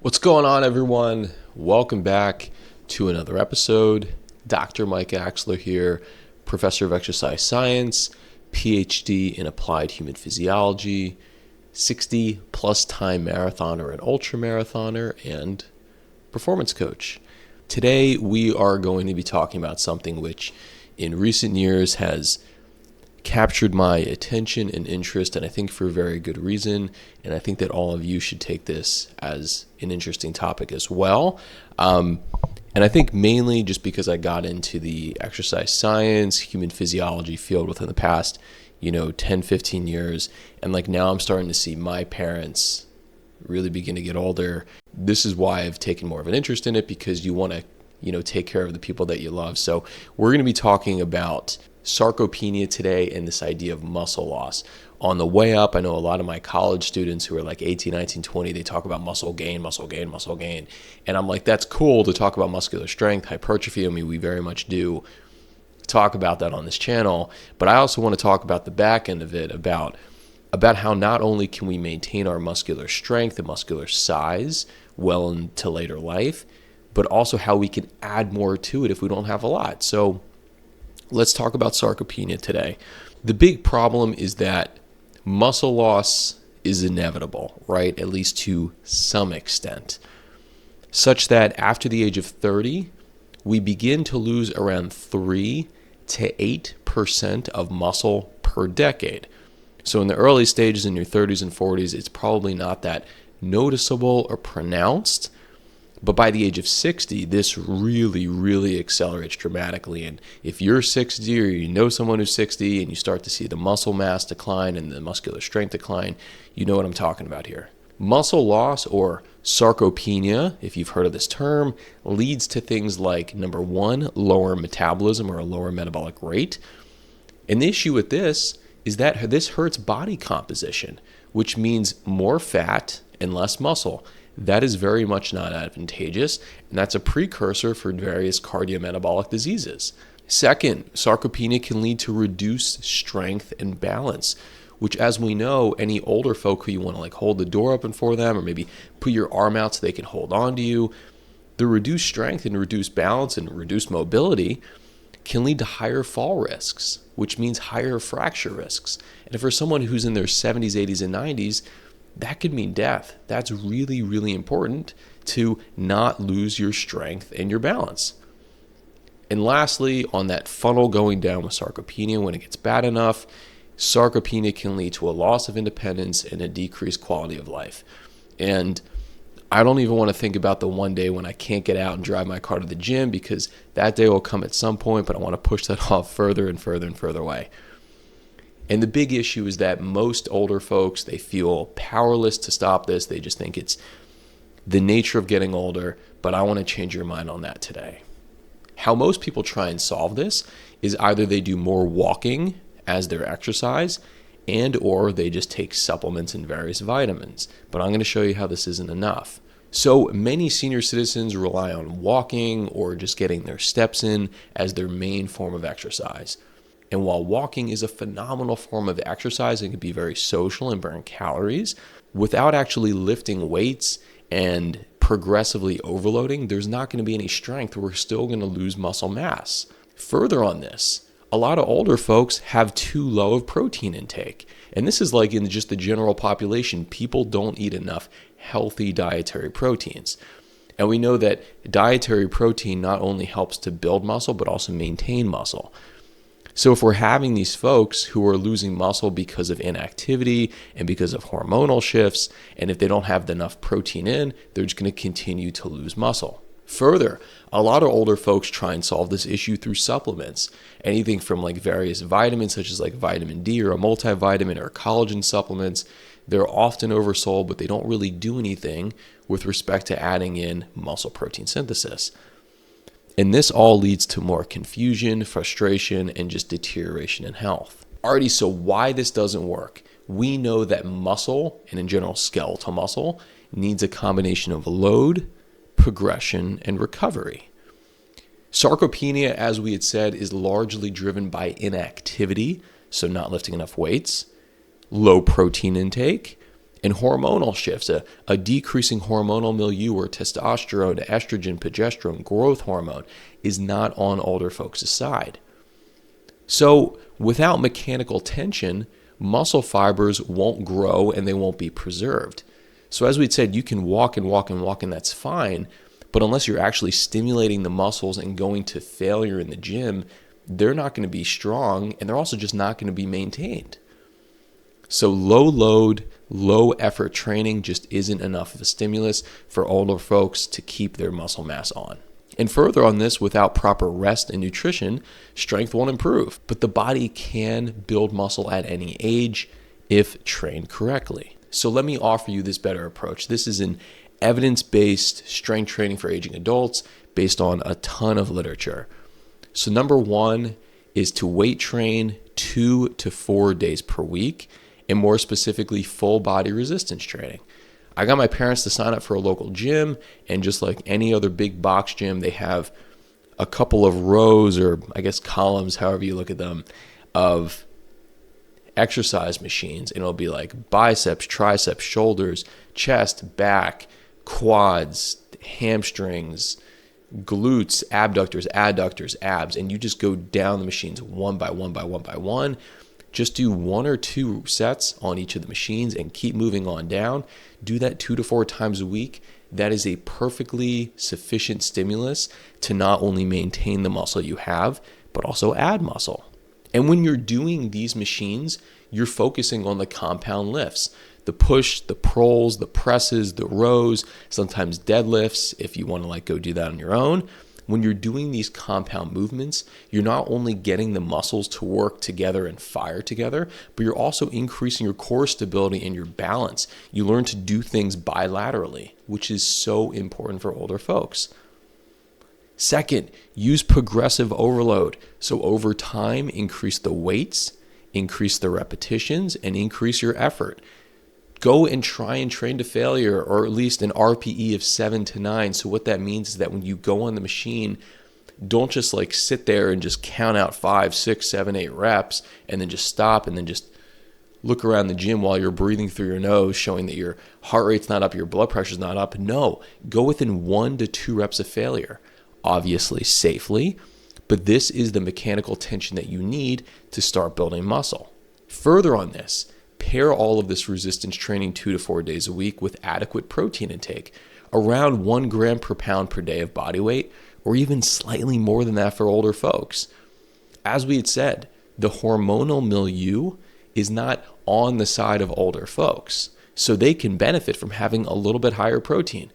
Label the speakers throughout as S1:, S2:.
S1: What's going on, everyone? Welcome back to another episode. Dr. Mike Axler here, professor of exercise science, PhD in applied human physiology, 60 plus time marathoner and ultra marathoner, and performance coach. Today, we are going to be talking about something which in recent years has captured my attention and interest, and I think for a very good reason. And I think that all of you should take this as an interesting topic as well. And I think mainly just because I got into the exercise science, human physiology field within the past, 10, 15 years. And now I'm starting to see my parents really begin to get older. This is why I've taken more of an interest in it, because you want to, take care of the people that you love. So we're going to be talking about sarcopenia today and this idea of muscle loss. On the way up, I know a lot of my college students who are like 18, 19, 20, they talk about muscle gain. And I'm like, that's cool to talk about muscular strength, hypertrophy. I mean, we very much do talk about that on this channel. But I also want to talk about the back end of it, about how not only can we maintain our muscular strength and muscular size well into later life, but also how we can add more to it if we don't have a lot. So let's talk about sarcopenia today. The big problem is that muscle loss is inevitable, right? At least to some extent, such that after the age of 30, we begin to lose around 3 to 8% of muscle per decade. So in the early stages, in your 30s and 40s, it's probably not that noticeable or pronounced. But by the age of 60, this really, really accelerates dramatically. And if you're 60 or you know someone who's 60 and you start to see the muscle mass decline and the muscular strength decline, you know what I'm talking about here. Muscle loss, or sarcopenia, if you've heard of this term, leads to things like, number one, lower metabolism or a lower metabolic rate. And the issue with this is that this hurts body composition, which means more fat and less muscle. That is very much not advantageous, and that's a precursor for various cardiometabolic diseases. Second, sarcopenia can lead to reduced strength and balance, which, as we know, any older folk who you want to hold the door open for them, or maybe put your arm out so they can hold on to you, the reduced strength and reduced balance and reduced mobility can lead to higher fall risks, which means higher fracture risks. And for someone who's in their 70s, 80s, and 90s, that could mean death. That's really, really important to not lose your strength and your balance. And lastly, on that funnel going down with sarcopenia, when it gets bad enough, sarcopenia can lead to a loss of independence and a decreased quality of life. And I don't even want to think about the one day when I can't get out and drive my car to the gym, because that day will come at some point, but I want to push that off further and further and further away. And the big issue is that most older folks, they feel powerless to stop this. They just think it's the nature of getting older, but I want to change your mind on that today. How most people try and solve this is either they do more walking as their exercise, and or they just take supplements and various vitamins. But I'm going to show you how this isn't enough. So many senior citizens rely on walking or just getting their steps in as their main form of exercise. And while walking is a phenomenal form of exercise and can be very social and burn calories, without actually lifting weights and progressively overloading, there's not going to be any strength. We're still going to lose muscle mass. Further on this, a lot of older folks have too low of protein intake. And this is in just the general population. People don't eat enough healthy dietary proteins. And we know that dietary protein not only helps to build muscle, but also maintain muscle. So if we're having these folks who are losing muscle because of inactivity and because of hormonal shifts, and if they don't have enough protein in, they're just going to continue to lose muscle. Further, a lot of older folks try and solve this issue through supplements. Anything from various vitamins, such as vitamin D or a multivitamin or collagen supplements. They're often oversold, but they don't really do anything with respect to adding in muscle protein synthesis. And this all leads to more confusion, frustration, and just deterioration in health. Alrighty, so why this doesn't work? We know that muscle, and in general skeletal muscle, needs a combination of load, progression, and recovery. Sarcopenia, as we had said, is largely driven by inactivity, so not lifting enough weights, low protein intake, And hormonal shifts, a decreasing hormonal milieu where testosterone, estrogen, progesterone, growth hormone is not on older folks' side. So without mechanical tension, muscle fibers won't grow and they won't be preserved. So as we'd said, you can walk and walk and walk and that's fine, but unless you're actually stimulating the muscles and going to failure in the gym, they're not going to be strong and they're also just not going to be maintained. So low load, low effort training just isn't enough of a stimulus for older folks to keep their muscle mass on. And further on this, without proper rest and nutrition, strength won't improve. But the body can build muscle at any age if trained correctly. So let me offer you this better approach. This is an evidence-based strength training for aging adults based on a ton of literature. So number one is to weight train 2 to 4 days per week, and more specifically, full body resistance training. I got my parents to sign up for a local gym, and just like any other big box gym, they have a couple of rows, or I guess columns, however you look at them, of exercise machines, and it'll be like biceps, triceps, shoulders, chest, back, quads, hamstrings, glutes, abductors, adductors, abs, and you just go down the machines one by one by one by one. Just do 1 or 2 sets on each of the machines and keep moving on down. Do that 2 to 4 times a week. That is a perfectly sufficient stimulus to not only maintain the muscle you have, but also add muscle. And when you're doing these machines, you're focusing on the compound lifts, the push, the pulls, the presses, the rows, sometimes deadlifts if you want to go do that on your own. When you're doing these compound movements, you're not only getting the muscles to work together and fire together, but you're also increasing your core stability and your balance. You learn to do things bilaterally, which is so important for older folks. Second, use progressive overload. So over time, increase the weights, increase the repetitions, and increase your effort. Go and try and train to failure, or at least an RPE of 7 to 9. So what that means is that when you go on the machine, don't just sit there and just count out 5, 6, 7, 8 reps and then just stop and then just look around the gym while you're breathing through your nose, showing that your heart rate's not up, your blood pressure's not up. No, go within 1 to 2 reps of failure, obviously safely, but this is the mechanical tension that you need to start building muscle. Further on this, pair all of this resistance training 2 to 4 days a week with adequate protein intake, around 1 gram per pound per day of body weight, or even slightly more than that for older folks. As we had said, the hormonal milieu is not on the side of older folks, so they can benefit from having a little bit higher protein.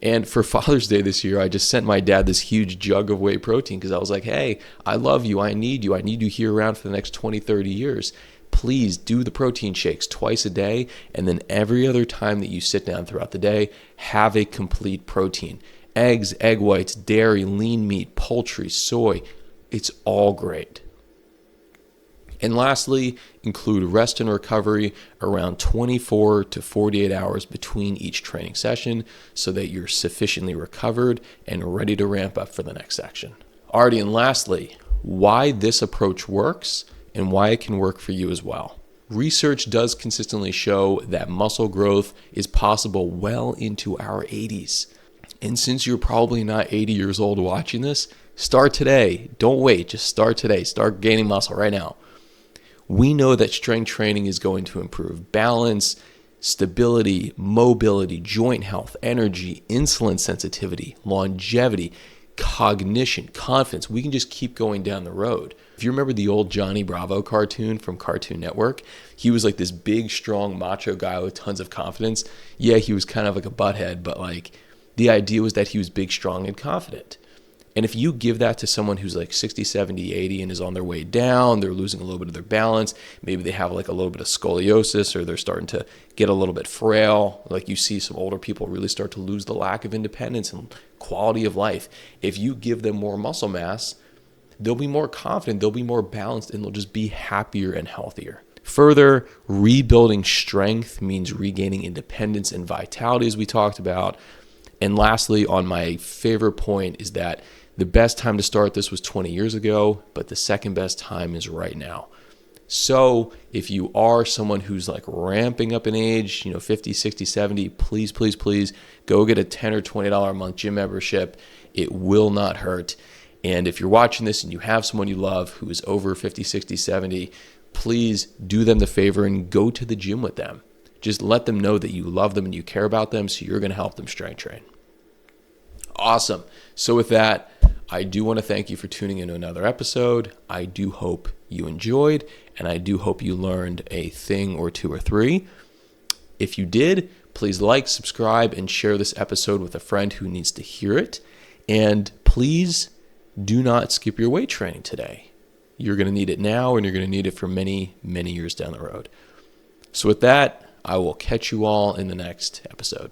S1: And for Father's Day this year, I just sent my dad this huge jug of whey protein because I was like, hey, I love you, I need you here around for the next 20, 30 years. Please do the protein shakes twice a day, and then every other time that you sit down throughout the day, have a complete protein. Eggs, egg whites, dairy, lean meat, poultry, soy, it's all great. And lastly, include rest and recovery around 24 to 48 hours between each training session so that you're sufficiently recovered and ready to ramp up for the next section. Alrighty, and lastly, why this approach works and why it can work for you as well. Research does consistently show that muscle growth is possible well into our 80s. And since you're probably not 80 years old watching this, start today. Don't wait, just start today. Start gaining muscle right now. We know that strength training is going to improve balance, stability, mobility, joint health, energy, insulin sensitivity, longevity, cognition, confidence. We can just keep going down the road. If you remember the old Johnny Bravo cartoon from Cartoon Network, he was this big, strong, macho guy with tons of confidence. Yeah, he was kind of like a butthead, but the idea was that he was big, strong, and confident. And if you give that to someone who's 60, 70, 80 and is on their way down, they're losing a little bit of their balance, maybe they have a little bit of scoliosis, or they're starting to get a little bit frail, you see some older people really start to lose the lack of independence and quality of life. If you give them more muscle mass, they'll be more confident, they'll be more balanced, and they'll just be happier and healthier. Further, rebuilding strength means regaining independence and vitality, as we talked about. And lastly, on my favorite point, is that the best time to start this was 20 years ago, but the second best time is right now. So if you are someone who's like ramping up in age, 50, 60, 70, please, please, please go get a $10 or $20 a month gym membership. It will not hurt. And if you're watching this and you have someone you love who is over 50, 60, 70, please do them the favor and go to the gym with them. Just let them know that you love them and you care about them, so you're going to help them strength train. Awesome. So with that, I do want to thank you for tuning in to another episode. I do hope you enjoyed, and I do hope you learned a thing or two or three. If you did, please like, subscribe, and share this episode with a friend who needs to hear it. And please do not skip your weight training today. You're going to need it now, and you're going to need it for many, many years down the road. So with that, I will catch you all in the next episode.